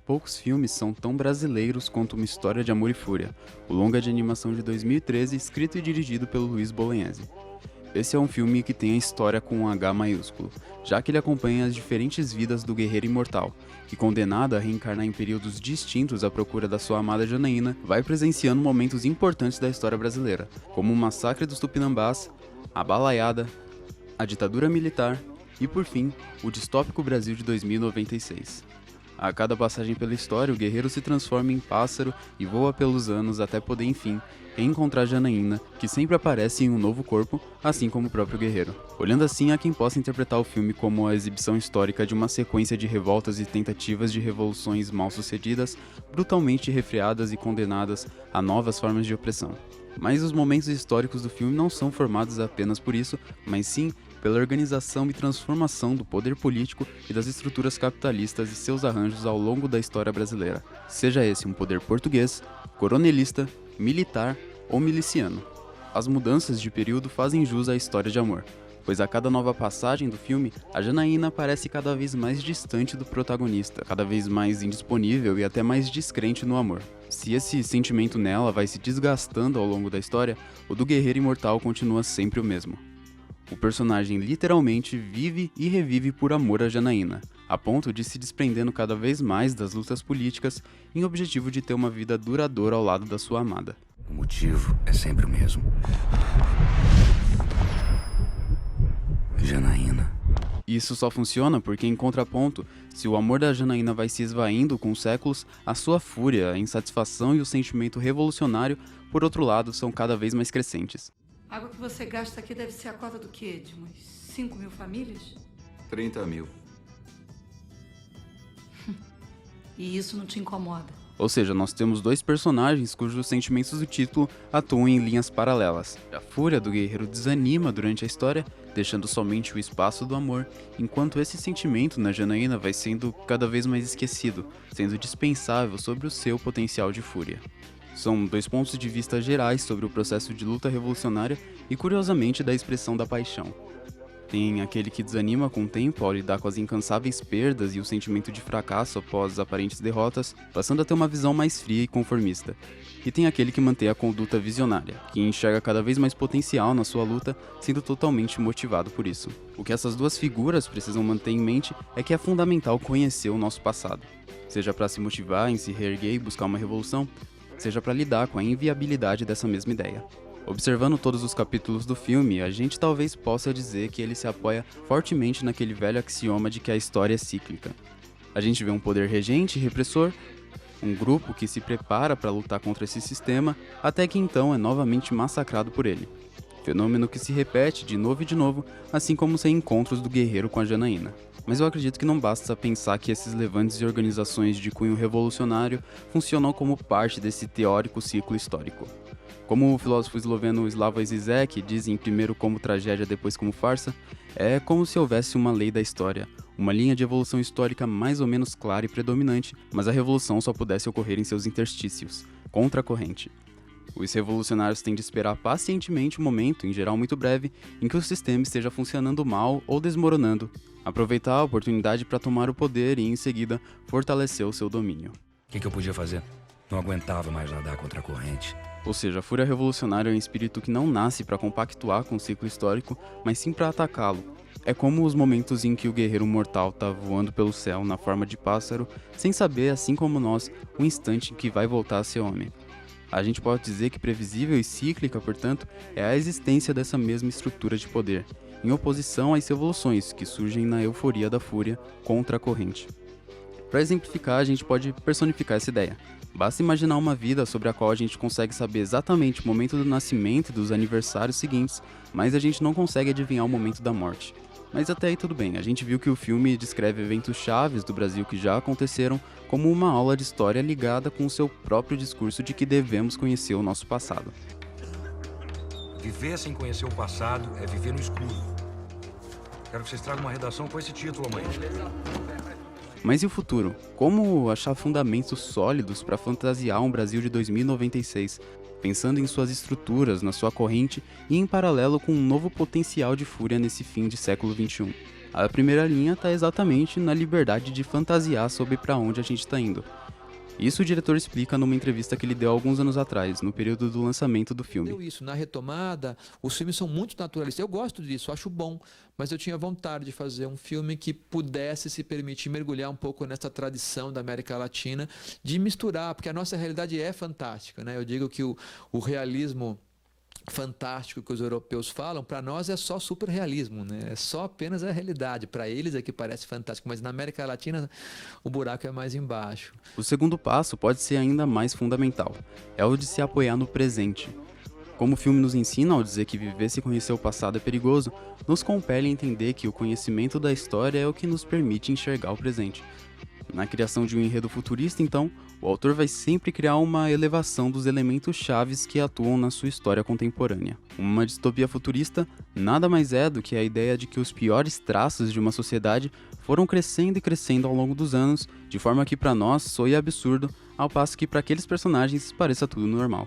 poucos filmes são tão brasileiros quanto Uma História de Amor e Fúria, o longa de animação de 2013 escrito e dirigido pelo Luiz Bolognese. Esse é um filme que tem a história com um H maiúsculo, já que ele acompanha as diferentes vidas do guerreiro imortal, que, condenado a reencarnar em períodos distintos à procura da sua amada Janaína, vai presenciando momentos importantes da história brasileira, como o massacre dos Tupinambás, a Balaiada, a ditadura militar e, por fim, o distópico Brasil de 2096. A cada passagem pela história, o guerreiro se transforma em pássaro e voa pelos anos até poder, enfim, reencontrar Janaína, que sempre aparece em um novo corpo, assim como o próprio guerreiro. Olhando assim, há quem possa interpretar o filme como a exibição histórica de uma sequência de revoltas e tentativas de revoluções mal-sucedidas, brutalmente refreadas e condenadas a novas formas de opressão. Mas os momentos históricos do filme não são formados apenas por isso, mas sim pela organização e transformação do poder político e das estruturas capitalistas e seus arranjos ao longo da história brasileira, seja esse um poder português, coronelista, militar ou miliciano. As mudanças de período fazem jus à história de amor, pois a cada nova passagem do filme, a Janaína parece cada vez mais distante do protagonista, cada vez mais indisponível e até mais descrente no amor. Se esse sentimento nela vai se desgastando ao longo da história, o do guerreiro imortal continua sempre o mesmo. O personagem literalmente vive e revive por amor a Janaína, a ponto de se desprendendo cada vez mais das lutas políticas em objetivo de ter uma vida duradoura ao lado da sua amada. O motivo é sempre o mesmo. Janaína. Isso só funciona porque, em contraponto, se o amor da Janaína vai se esvaindo com os séculos, a sua fúria, a insatisfação e o sentimento revolucionário, por outro lado, são cada vez mais crescentes. A água que você gasta aqui deve ser a cota do quê? De umas 5.000 famílias? 30.000. E isso não te incomoda? Ou seja, nós temos dois personagens cujos sentimentos do título atuam em linhas paralelas. A fúria do guerreiro desanima durante a história, deixando somente o espaço do amor, enquanto esse sentimento na Janaína vai sendo cada vez mais esquecido, sendo dispensável sobre o seu potencial de fúria. São dois pontos de vista gerais sobre o processo de luta revolucionária e, curiosamente, da expressão da paixão. Tem aquele que desanima com o tempo ao lidar com as incansáveis perdas e o sentimento de fracasso após aparentes derrotas, passando a ter uma visão mais fria e conformista. E tem aquele que mantém a conduta visionária, que enxerga cada vez mais potencial na sua luta, sendo totalmente motivado por isso. O que essas duas figuras precisam manter em mente é que é fundamental conhecer o nosso passado, seja para se motivar em se reerguer e buscar uma revolução, seja para lidar com a inviabilidade dessa mesma ideia. Observando todos os capítulos do filme, a gente talvez possa dizer que ele se apoia fortemente naquele velho axioma de que a história é cíclica. A gente vê um poder regente e repressor, um grupo que se prepara para lutar contra esse sistema, até que então é novamente massacrado por ele. Fenômeno que se repete de novo, assim como os reencontros do guerreiro com a Janaína. Mas eu acredito que não basta pensar que esses levantes e organizações de cunho revolucionário funcionam como parte desse teórico ciclo histórico. Como o filósofo esloveno Slavoj Žižek diz em Primeiro como tragédia, depois como farsa, é como se houvesse uma lei da história, uma linha de evolução histórica mais ou menos clara e predominante, mas a revolução só pudesse ocorrer em seus interstícios, contra a corrente. Os revolucionários têm de esperar pacientemente o momento, em geral muito breve, em que o sistema esteja funcionando mal ou desmoronando, aproveitar a oportunidade para tomar o poder e, em seguida, fortalecer o seu domínio. O que eu podia fazer? Não aguentava mais nadar contra a corrente. Ou seja, a fúria revolucionária é um espírito que não nasce para compactuar com o ciclo histórico, mas sim para atacá-lo. É como os momentos em que o guerreiro mortal está voando pelo céu na forma de pássaro, sem saber, assim como nós, o instante em que vai voltar a ser homem. A gente pode dizer que previsível e cíclica, portanto, é a existência dessa mesma estrutura de poder, em oposição às revoluções que surgem na euforia da fúria contra a corrente. Para exemplificar, a gente pode personificar essa ideia. Basta imaginar uma vida sobre a qual a gente consegue saber exatamente o momento do nascimento e dos aniversários seguintes, mas a gente não consegue adivinhar o momento da morte. Mas até aí tudo bem, a gente viu que o filme descreve eventos chaves do Brasil que já aconteceram como uma aula de história ligada com o seu próprio discurso de que devemos conhecer o nosso passado. Viver sem conhecer o passado é viver no escuro. Quero que vocês tragam uma redação com esse título amanhã. Mas e o futuro? Como achar fundamentos sólidos para fantasiar um Brasil de 2096, pensando em suas estruturas, na sua corrente e em paralelo com um novo potencial de fúria nesse fim de século XXI? A primeira linha está exatamente na liberdade de fantasiar sobre para onde a gente está indo. Isso o diretor explica numa entrevista que ele deu alguns anos atrás, no período do lançamento do filme. Isso, na retomada, os filmes são muito naturalistas. Eu gosto disso, acho bom, mas eu tinha vontade de fazer um filme que pudesse se permitir mergulhar um pouco nessa tradição da América Latina, de misturar, porque a nossa realidade é fantástica, né? Eu digo que o realismo fantástico que os europeus falam, para nós é só superrealismo, né? É só apenas a realidade. Para eles é que parece fantástico, mas na América Latina o buraco é mais embaixo. O segundo passo pode ser ainda mais fundamental, é o de se apoiar no presente. Como o filme nos ensina ao dizer que viver sem conhecer o passado é perigoso, nos compele a entender que o conhecimento da história é o que nos permite enxergar o presente. Na criação de um enredo futurista, então, o autor vai sempre criar uma elevação dos elementos chaves que atuam na sua história contemporânea. Uma distopia futurista nada mais é do que a ideia de que os piores traços de uma sociedade foram crescendo e crescendo ao longo dos anos, de forma que para nós soe absurdo, ao passo que para aqueles personagens pareça tudo normal.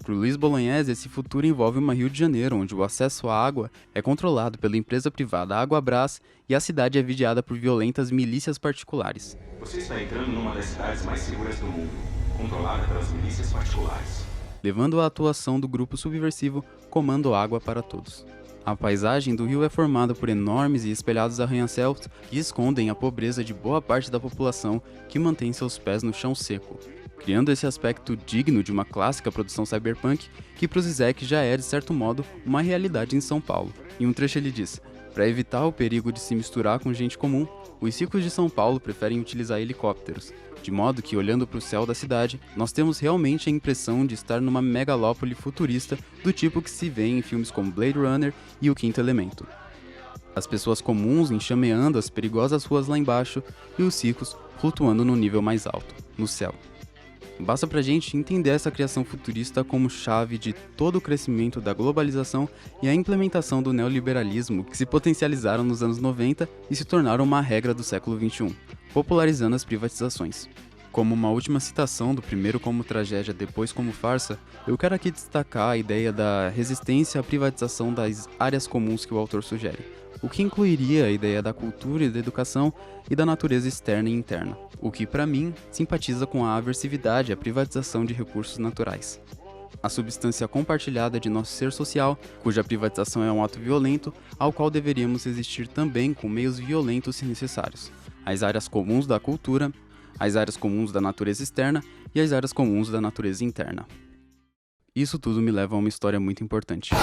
Para o Luiz Bolognese, esse futuro envolve uma Rio de Janeiro, onde o acesso à água é controlado pela empresa privada Águabrás e a cidade é vigiada por violentas milícias particulares. Você está entrando numa das cidades mais seguras do mundo, controlada pelas milícias particulares. Levando à atuação do grupo subversivo Comando Água para Todos. A paisagem do rio é formada por enormes e espelhados arranha-céus que escondem a pobreza de boa parte da população que mantém seus pés no chão seco, criando esse aspecto digno de uma clássica produção cyberpunk que pro Zizek já é, de certo modo, uma realidade em São Paulo. Em um trecho ele diz: para evitar o perigo de se misturar com gente comum, os ricos de São Paulo preferem utilizar helicópteros, de modo que, olhando para o céu da cidade, nós temos realmente a impressão de estar numa megalópole futurista do tipo que se vê em filmes como Blade Runner e O Quinto Elemento. As pessoas comuns enxameando as perigosas ruas lá embaixo e os ricos flutuando no nível mais alto, no céu. Basta pra gente entender essa criação futurista como chave de todo o crescimento da globalização e a implementação do neoliberalismo que se potencializaram nos anos 90 e se tornaram uma regra do século XXI, popularizando as privatizações. Como uma última citação do primeiro como tragédia, depois como farsa, eu quero aqui destacar a ideia da resistência à privatização das áreas comuns que o autor sugere, o que incluiria a ideia da cultura e da educação e da natureza externa e interna, o que, para mim, simpatiza com a aversividade à privatização de recursos naturais. A substância compartilhada de nosso ser social, cuja privatização é um ato violento, ao qual deveríamos resistir também com meios violentos se necessários. As áreas comuns da cultura, as áreas comuns da natureza externa e as áreas comuns da natureza interna. Isso tudo me leva a uma história muito importante.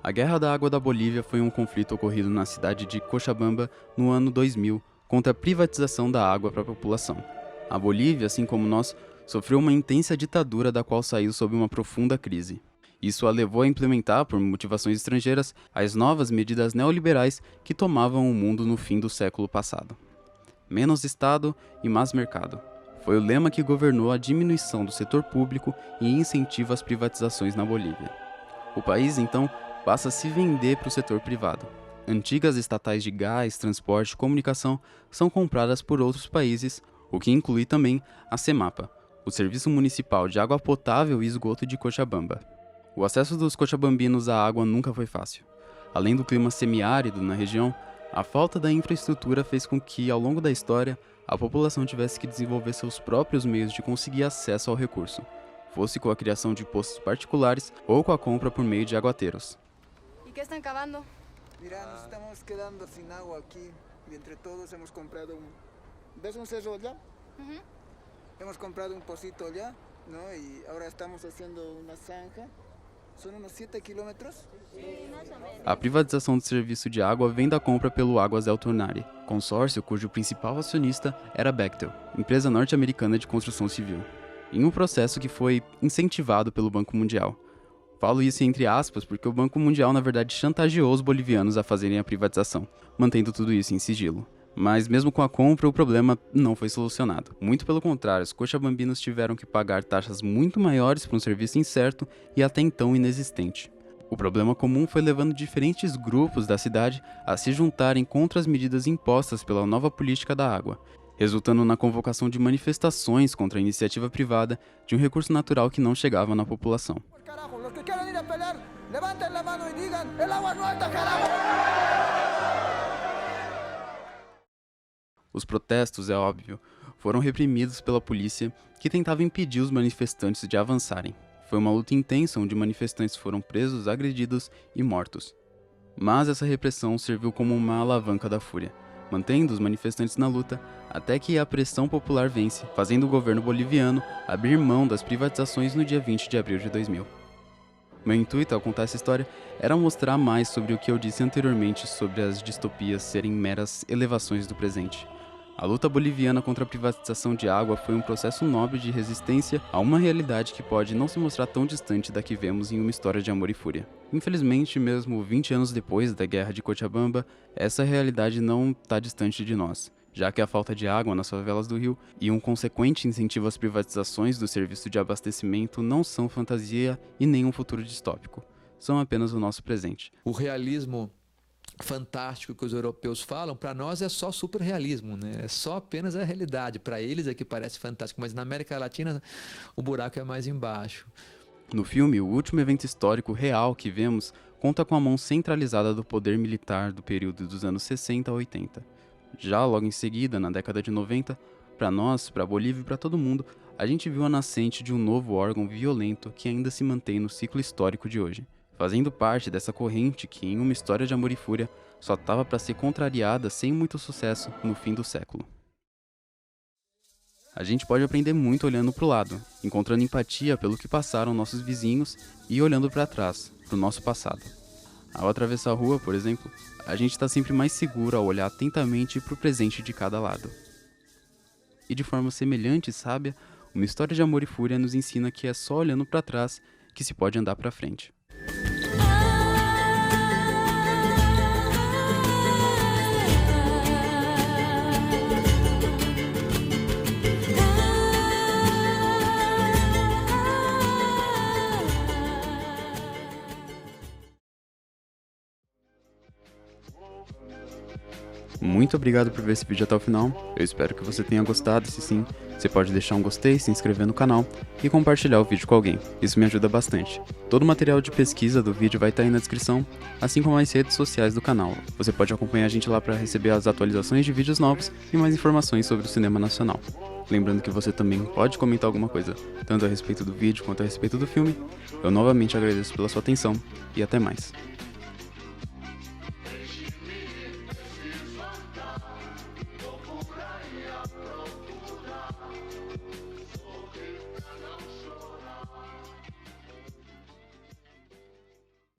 A Guerra da Água da Bolívia foi um conflito ocorrido na cidade de Cochabamba no ano 2000 contra a privatização da água para a população. A Bolívia, assim como nós, sofreu uma intensa ditadura da qual saiu sob uma profunda crise. Isso a levou a implementar, por motivações estrangeiras, as novas medidas neoliberais que tomavam o mundo no fim do século passado. Menos Estado e mais mercado. Foi o lema que governou a diminuição do setor público e incentivo às privatizações na Bolívia. O país, então, passa a se vender para o setor privado. Antigas estatais de gás, transporte e comunicação são compradas por outros países, o que inclui também a CEMAPA, o Serviço Municipal de Água Potável e Esgoto de Cochabamba. O acesso dos cochabambinos à água nunca foi fácil. Além do clima semiárido na região, a falta da infraestrutura fez com que, ao longo da história, a população tivesse que desenvolver seus próprios meios de conseguir acesso ao recurso, fosse com a criação de poços particulares ou com a compra por meio de aguateiros. ¿Qué están cavando? Mira, nos estamos quedando sin agua aquí y entre todos hemos comprado ¿ves un cerro allá? Hemos comprado un pocito allá, ¿no? Y ahora estamos haciendo una zanja. São uns 7 quilômetros? A privatização do serviço de água vem da compra pelo Águas El Tornare, consórcio cujo principal acionista era Bechtel, empresa norte-americana de construção civil, em um processo que foi incentivado pelo Banco Mundial. Falo isso entre aspas porque o Banco Mundial na verdade chantageou os bolivianos a fazerem a privatização, mantendo tudo isso em sigilo. Mas mesmo com a compra, o problema não foi solucionado. Muito pelo contrário, os cochabambinos tiveram que pagar taxas muito maiores para um serviço incerto e até então inexistente. O problema comum foi levando diferentes grupos da cidade a se juntarem contra as medidas impostas pela nova política da água. resultando na convocação de manifestações contra a iniciativa privada de um recurso natural que não chegava na população. Os protestos, é óbvio, foram reprimidos pela polícia, que tentava impedir os manifestantes de avançarem. Foi uma luta intensa onde manifestantes foram presos, agredidos e mortos. Mas essa repressão serviu como uma alavanca da fúria, mantendo os manifestantes na luta até que a pressão popular vence, fazendo o governo boliviano abrir mão das privatizações no dia 20 de abril de 2000. Meu intuito ao contar essa história era mostrar mais sobre o que eu disse anteriormente sobre as distopias serem meras elevações do presente. A luta boliviana contra a privatização de água foi um processo nobre de resistência a uma realidade que pode não se mostrar tão distante da que vemos em Uma História de Amor e Fúria. Infelizmente, mesmo 20 anos depois da Guerra de Cochabamba, essa realidade não está distante de nós, já que a falta de água nas favelas do Rio e um consequente incentivo às privatizações do serviço de abastecimento não são fantasia e nem um futuro distópico, são apenas o nosso presente. O realismo fantástico que os europeus falam, para nós é só superrealismo, né? É só apenas a realidade. Para eles é que parece fantástico, mas na América Latina o buraco é mais embaixo. No filme, o último evento histórico real que vemos conta com a mão centralizada do poder militar do período dos anos 60 a 80. Já logo em seguida, na década de 90, para nós, para a Bolívia e para todo mundo, a gente viu a nascente de um novo órgão violento que ainda se mantém no ciclo histórico de hoje, fazendo parte dessa corrente que, em Uma História de Amor e Fúria, só estava para ser contrariada sem muito sucesso no fim do século. A gente pode aprender muito olhando para o lado, encontrando empatia pelo que passaram nossos vizinhos e olhando para trás, para o nosso passado. Ao atravessar a rua, por exemplo, a gente está sempre mais seguro ao olhar atentamente para o presente de cada lado. E de forma semelhante e sábia, Uma História de Amor e Fúria nos ensina que é só olhando para trás que se pode andar para frente. Muito obrigado por ver esse vídeo até o final, eu espero que você tenha gostado. Se sim, você pode deixar um gostei, se inscrever no canal e compartilhar o vídeo com alguém, isso me ajuda bastante. Todo o material de pesquisa do vídeo vai estar aí na descrição, assim como as redes sociais do canal. Você pode acompanhar a gente lá para receber as atualizações de vídeos novos e mais informações sobre o cinema nacional. Lembrando que você também pode comentar alguma coisa, tanto a respeito do vídeo quanto a respeito do filme. Eu novamente agradeço pela sua atenção e até mais.